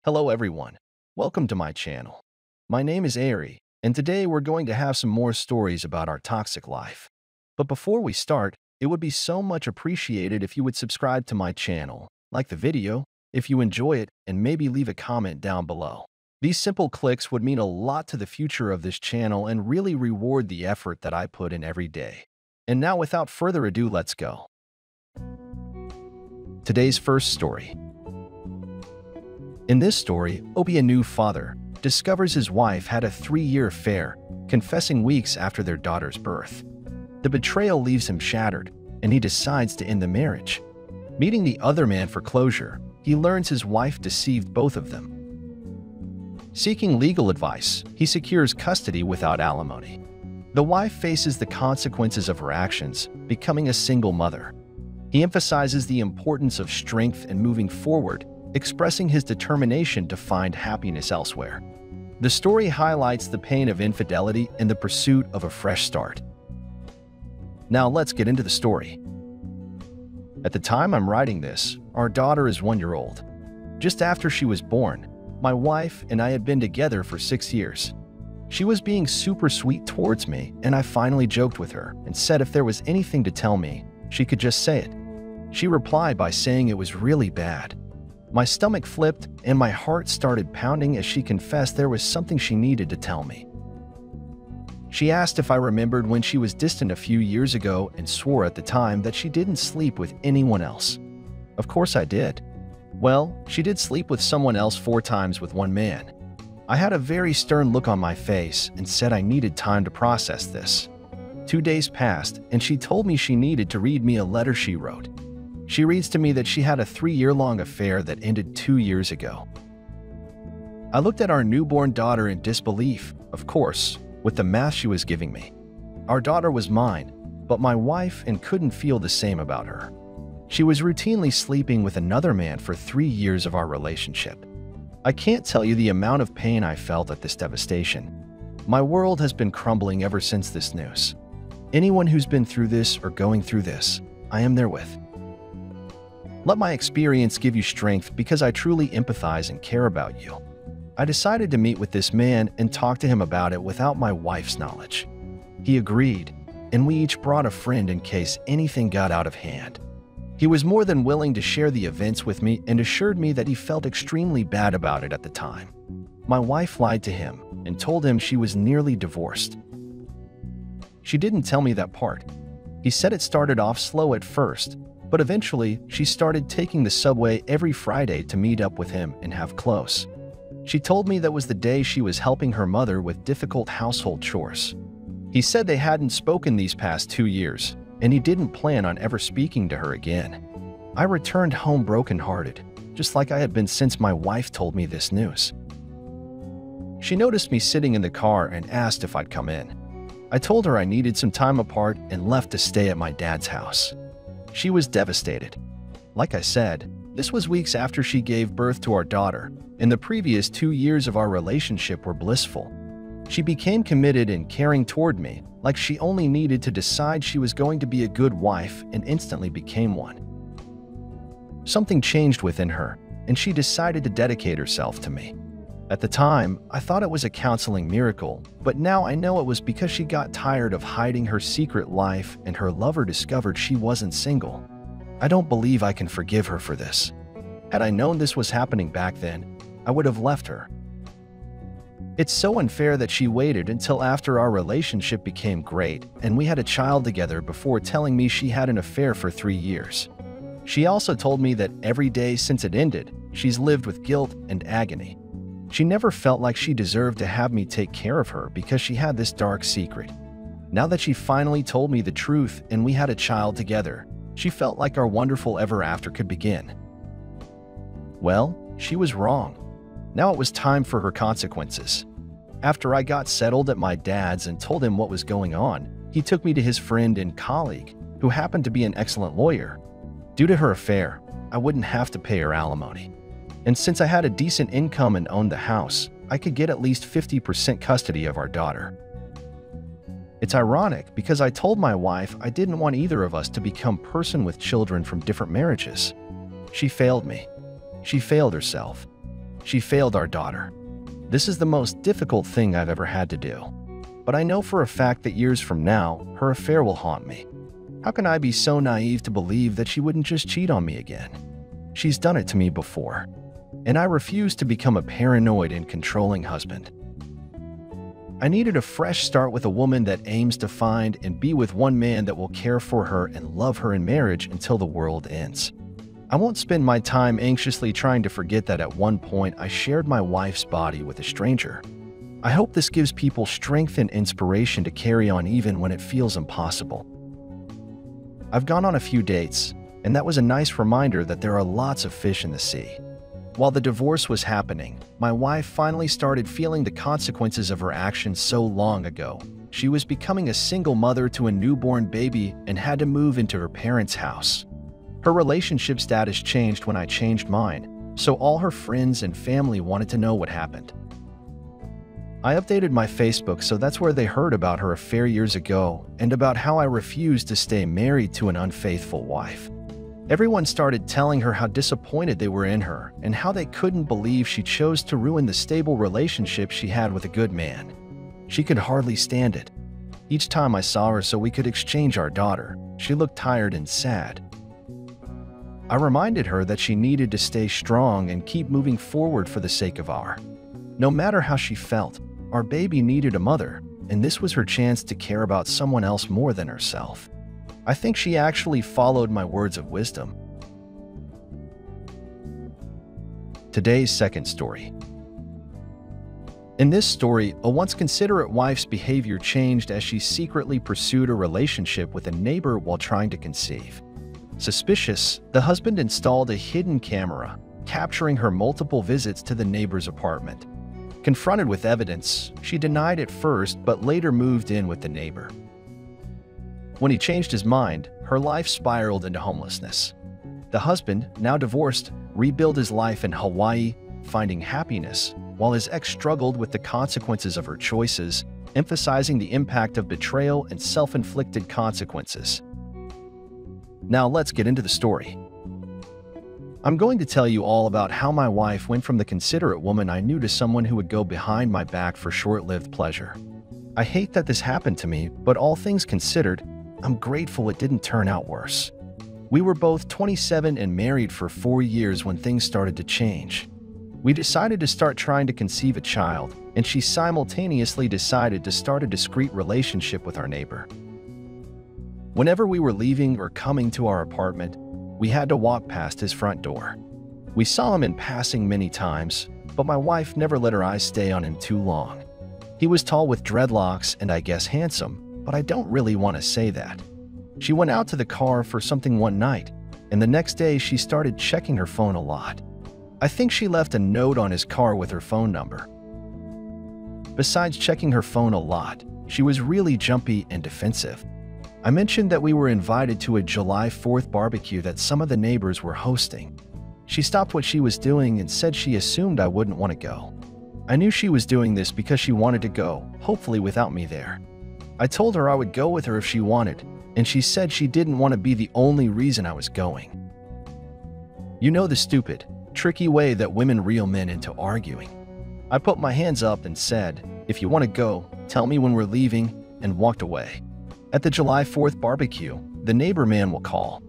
Hello everyone, welcome to my channel. My name is Ari, and today we're going to have some more stories about our toxic life. But before we start, it would be so much appreciated if you would subscribe to my channel, like the video, if you enjoy it, and maybe leave a comment down below. These simple clicks would mean a lot to the future of this channel and really reward the effort that I put in every day. And now without further ado, let's go. Today's first story. In this story, Obi, a new father, discovers his wife had a 3-year affair, confessing weeks after their daughter's birth. The betrayal leaves him shattered, and he decides to end the marriage. Meeting the other man for closure, he learns his wife deceived both of them. Seeking legal advice, he secures custody without alimony. The wife faces the consequences of her actions, becoming a single mother. He emphasizes the importance of strength and moving forward, expressing his determination to find happiness elsewhere. The story highlights the pain of infidelity and the pursuit of a fresh start. Now let's get into the story. At the time I'm writing this, our daughter is 1 year old. Just after she was born, my wife and I had been together for 6 years. She was being super sweet towards me, and I finally joked with her and said if there was anything to tell me, she could just say it. She replied by saying it was really bad. My stomach flipped and my heart started pounding as she confessed there was something she needed to tell me. She asked if I remembered when she was distant a few years ago and swore at the time that she didn't sleep with anyone else. Of course I did. Well, she did sleep with someone else 4 times with one man. I had a very stern look on my face and said I needed time to process this. 2 days passed and she told me she needed to read me a letter she wrote. She reads to me that she had a 3-year-long affair that ended 2 years ago. I looked at our newborn daughter in disbelief, of course, with the math she was giving me. Our daughter was mine, but my wife and couldn't feel the same about her. She was routinely sleeping with another man for 3 years of our relationship. I can't tell you the amount of pain I felt at this devastation. My world has been crumbling ever since this news. Anyone who's been through this or going through this, I am there with. Let my experience give you strength because I truly empathize and care about you. I decided to meet with this man and talk to him about it without my wife's knowledge. He agreed, and we each brought a friend in case anything got out of hand. He was more than willing to share the events with me and assured me that he felt extremely bad about it at the time. My wife lied to him and told him she was nearly divorced. She didn't tell me that part. He said it started off slow at first, but eventually she started taking the subway every Friday to meet up with him and have close. She told me that was the day she was helping her mother with difficult household chores. He said they hadn't spoken these past 2 years, and he didn't plan on ever speaking to her again. I returned home brokenhearted, just like I had been since my wife told me this news. She noticed me sitting in the car and asked if I'd come in. I told her I needed some time apart and left to stay at my dad's house. She was devastated. Like I said, this was weeks after she gave birth to our daughter, and the previous 2 years of our relationship were blissful. She became committed and caring toward me, like she only needed to decide she was going to be a good wife and instantly became one. Something changed within her, and she decided to dedicate herself to me. At the time, I thought it was a counseling miracle, but now I know it was because she got tired of hiding her secret life and her lover discovered she wasn't single. I don't believe I can forgive her for this. Had I known this was happening back then, I would have left her. It's so unfair that she waited until after our relationship became great and we had a child together before telling me she had an affair for 3 years. She also told me that every day since it ended, she's lived with guilt and agony. She never felt like she deserved to have me take care of her because she had this dark secret. Now that she finally told me the truth and we had a child together, she felt like our wonderful ever after could begin. Well, she was wrong. Now it was time for her consequences. After I got settled at my dad's and told him what was going on, he took me to his friend and colleague, who happened to be an excellent lawyer. Due to her affair, I wouldn't have to pay her alimony. And since I had a decent income and owned the house, I could get at least 50% custody of our daughter. It's ironic because I told my wife I didn't want either of us to become person with children from different marriages. She failed me. She failed herself. She failed our daughter. This is the most difficult thing I've ever had to do. But I know for a fact that years from now, her affair will haunt me. How can I be so naive to believe that she wouldn't just cheat on me again? She's done it to me before, and I refuse to become a paranoid and controlling husband. I needed a fresh start with a woman that aims to find and be with one man that will care for her and love her in marriage until the world ends. I won't spend my time anxiously trying to forget that at one point I shared my wife's body with a stranger. I hope this gives people strength and inspiration to carry on even when it feels impossible. I've gone on a few dates, and that was a nice reminder that there are lots of fish in the sea. While the divorce was happening, my wife finally started feeling the consequences of her actions so long ago. She was becoming a single mother to a newborn baby and had to move into her parents' house. Her relationship status changed when I changed mine, so all her friends and family wanted to know what happened. I updated my Facebook, so that's where they heard about her affair years ago and about how I refused to stay married to an unfaithful wife. Everyone started telling her how disappointed they were in her and how they couldn't believe she chose to ruin the stable relationship she had with a good man. She could hardly stand it. Each time I saw her so we could exchange our daughter, she looked tired and sad. I reminded her that she needed to stay strong and keep moving forward for the sake of no matter how she felt, our baby needed a mother, and this was her chance to care about someone else more than herself. I think she actually followed my words of wisdom. Today's second story. In this story, a once considerate wife's behavior changed as she secretly pursued a relationship with a neighbor while trying to conceive. Suspicious, the husband installed a hidden camera, capturing her multiple visits to the neighbor's apartment. Confronted with evidence, she denied at first but later moved in with the neighbor. When he changed his mind, her life spiraled into homelessness. The husband, now divorced, rebuilt his life in Hawaii, finding happiness, while his ex struggled with the consequences of her choices, emphasizing the impact of betrayal and self-inflicted consequences. Now let's get into the story. I'm going to tell you all about how my wife went from the considerate woman I knew to someone who would go behind my back for short-lived pleasure. I hate that this happened to me, but all things considered, I'm grateful it didn't turn out worse. We were both 27 and married for 4 years when things started to change. We decided to start trying to conceive a child, and she simultaneously decided to start a discreet relationship with our neighbor. Whenever we were leaving or coming to our apartment, we had to walk past his front door. We saw him in passing many times, but my wife never let her eyes stay on him too long. He was tall with dreadlocks and I guess handsome, but I don't really want to say that. She went out to the car for something one night, and the next day she started checking her phone a lot. I think she left a note on his car with her phone number. Besides checking her phone a lot, she was really jumpy and defensive. I mentioned that we were invited to a July 4th barbecue that some of the neighbors were hosting. She stopped what she was doing and said she assumed I wouldn't want to go. I knew she was doing this because she wanted to go, hopefully without me there. I told her I would go with her if she wanted, and she said she didn't want to be the only reason I was going. You know the stupid, tricky way that women reel men into arguing. I put my hands up and said, "If you want to go, tell me when we're leaving," and walked away. At the July 4th barbecue, the neighbor man will call.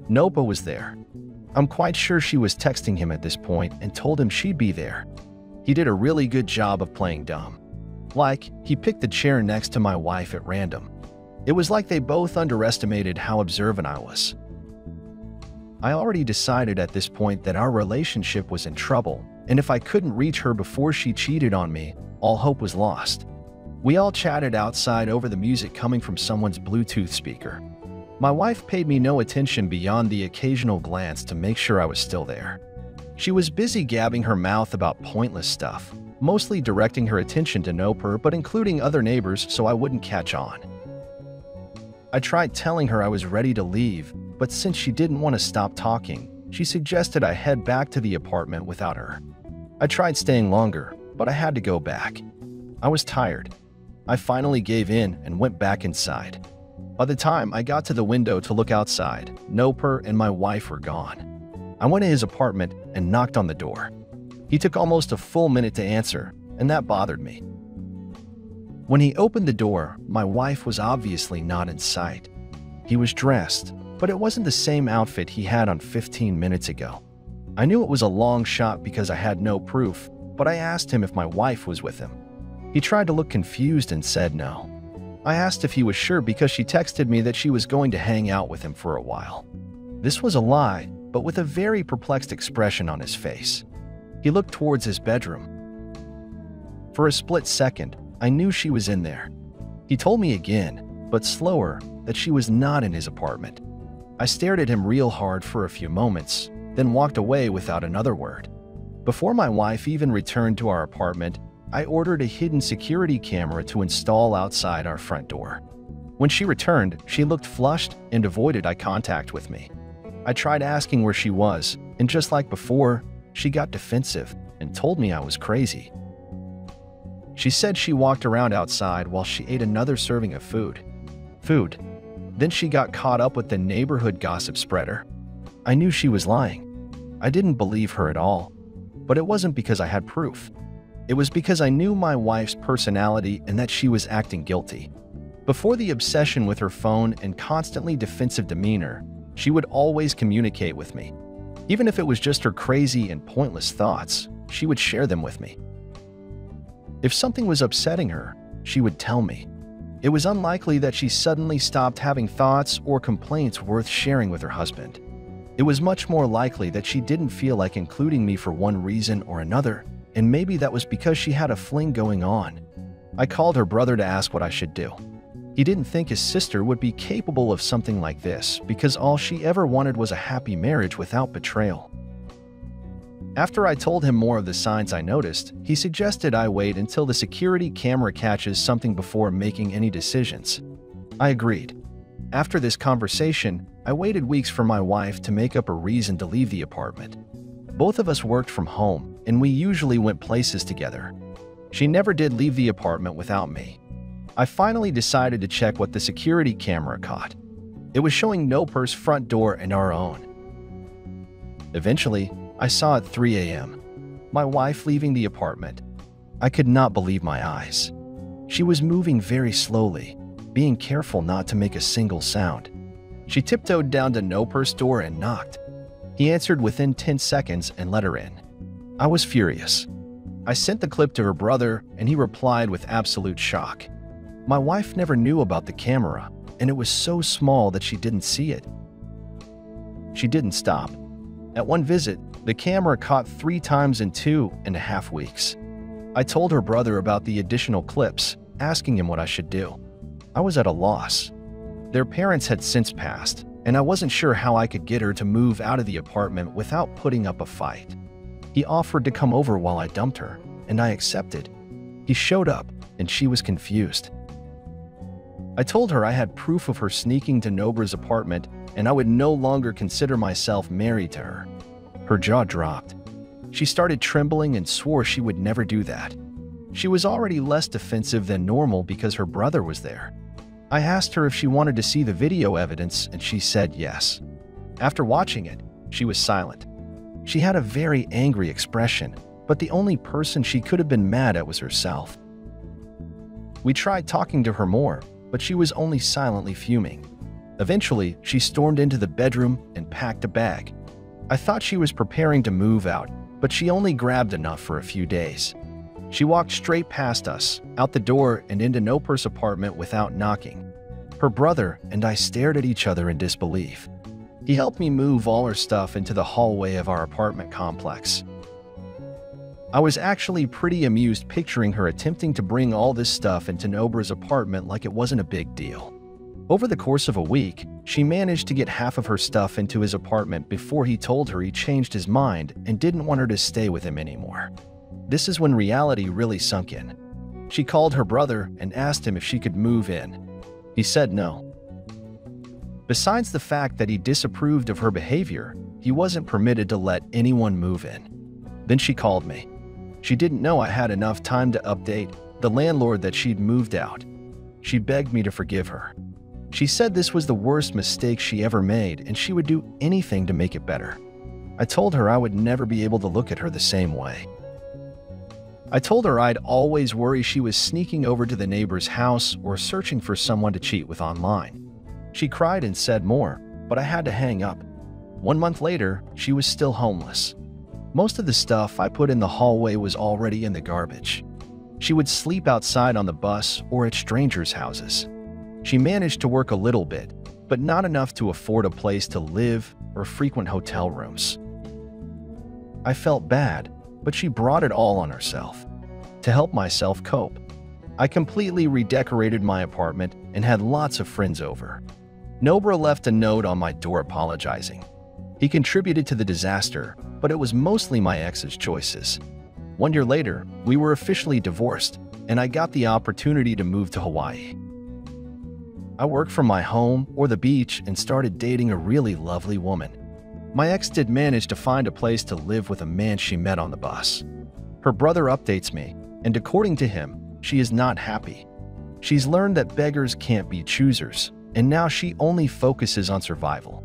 Nopa was there. I'm quite sure she was texting him at this point and told him she'd be there. He did a really good job of playing dumb. Like, he picked the chair next to my wife at random. It was like they both underestimated how observant I was. I already decided at this point that our relationship was in trouble, and if I couldn't reach her before she cheated on me, all hope was lost. We all chatted outside over the music coming from someone's Bluetooth speaker. My wife paid me no attention beyond the occasional glance to make sure I was still there. She was busy gabbing her mouth about pointless stuff, mostly directing her attention to Noper but including other neighbors so I wouldn't catch on. I tried telling her I was ready to leave, but since she didn't want to stop talking, she suggested I head back to the apartment without her. I tried staying longer, but I had to go back. I was tired. I finally gave in and went back inside. By the time I got to the window to look outside, Noper and my wife were gone. I went to his apartment and knocked on the door. He took almost a full minute to answer, and that bothered me. When he opened the door, my wife was obviously not in sight. He was dressed, but it wasn't the same outfit he had on 15 minutes ago. I knew it was a long shot because I had no proof, but I asked him if my wife was with him. He tried to look confused and said no. I asked if he was sure because she texted me that she was going to hang out with him for a while. This was a lie, but with a very perplexed expression on his face. He looked towards his bedroom. For a split second, I knew she was in there. He told me again, but slower, that she was not in his apartment. I stared at him real hard for a few moments, then walked away without another word. Before my wife even returned to our apartment, I ordered a hidden security camera to install outside our front door. When she returned, she looked flushed and avoided eye contact with me. I tried asking where she was, and just like before, she got defensive and told me I was crazy. She said she walked around outside while she ate another serving of food. Then she got caught up with the neighborhood gossip spreader. I knew she was lying. I didn't believe her at all, but it wasn't because I had proof. It was because I knew my wife's personality and that she was acting guilty. Before the obsession with her phone and constantly defensive demeanor, she would always communicate with me. Even if it was just her crazy and pointless thoughts, she would share them with me. If something was upsetting her, she would tell me. It was unlikely that she suddenly stopped having thoughts or complaints worth sharing with her husband. It was much more likely that she didn't feel like including me for one reason or another, and maybe that was because she had a fling going on. I called her brother to ask what I should do. He didn't think his sister would be capable of something like this because all she ever wanted was a happy marriage without betrayal. After I told him more of the signs I noticed, he suggested I wait until the security camera catches something before making any decisions. I agreed. After this conversation, I waited weeks for my wife to make up a reason to leave the apartment. Both of us worked from home, and we usually went places together. She never did leave the apartment without me. I finally decided to check what the security camera caught. It was showing Noper's front door and our own. Eventually, I saw at 3 a.m. my wife leaving the apartment. I could not believe my eyes. She was moving very slowly, being careful not to make a single sound. She tiptoed down to Noper's door and knocked. He answered within 10 seconds and let her in. I was furious. I sent the clip to her brother, and he replied with absolute shock. My wife never knew about the camera, and it was so small that she didn't see it. She didn't stop. At one visit, the camera caught 3 times in 2.5 weeks. I told her brother about the additional clips, asking him what I should do. I was at a loss. Their parents had since passed, and I wasn't sure how I could get her to move out of the apartment without putting up a fight. He offered to come over while I dumped her, and I accepted. He showed up, and she was confused. I told her I had proof of her sneaking to Nobra's apartment, and I would no longer consider myself married to her. Her jaw dropped. She started trembling and swore she would never do that. She was already less defensive than normal because her brother was there. I asked her if she wanted to see the video evidence, and she said yes. After watching it, she was silent. She had a very angry expression, but the only person she could have been mad at was herself. We tried talking to her more, but she was only silently fuming. Eventually, she stormed into the bedroom and packed a bag. I thought she was preparing to move out, but she only grabbed enough for a few days. She walked straight past us, out the door and into Noper's apartment without knocking. Her brother and I stared at each other in disbelief. He helped me move all her stuff into the hallway of our apartment complex. I was actually pretty amused picturing her attempting to bring all this stuff into Nobra's apartment like it wasn't a big deal. Over the course of a week, she managed to get half of her stuff into his apartment before he told her he changed his mind and didn't want her to stay with him anymore. This is when reality really sunk in. She called her brother and asked him if she could move in. He said no. Besides the fact that he disapproved of her behavior, he wasn't permitted to let anyone move in. Then she called me. She didn't know I had enough time to update the landlord that she'd moved out. She begged me to forgive her. She said this was the worst mistake she ever made and she would do anything to make it better. I told her I would never be able to look at her the same way. I told her I'd always worry she was sneaking over to the neighbor's house or searching for someone to cheat with online. She cried and said more, but I had to hang up. 1 month later, she was still homeless. Most of the stuff I put in the hallway was already in the garbage. She would sleep outside on the bus or at strangers' houses. She managed to work a little bit, but not enough to afford a place to live or frequent hotel rooms. I felt bad, but she brought it all on herself. To help myself cope, I completely redecorated my apartment and had lots of friends over. Nobra left a note on my door apologizing. He contributed to the disaster, but it was mostly my ex's choices. 1 year later, we were officially divorced, and I got the opportunity to move to Hawaii. I worked from my home or the beach and started dating a really lovely woman. My ex did manage to find a place to live with a man she met on the bus. Her brother updates me, and according to him, she is not happy. She's learned that beggars can't be choosers, and now she only focuses on survival.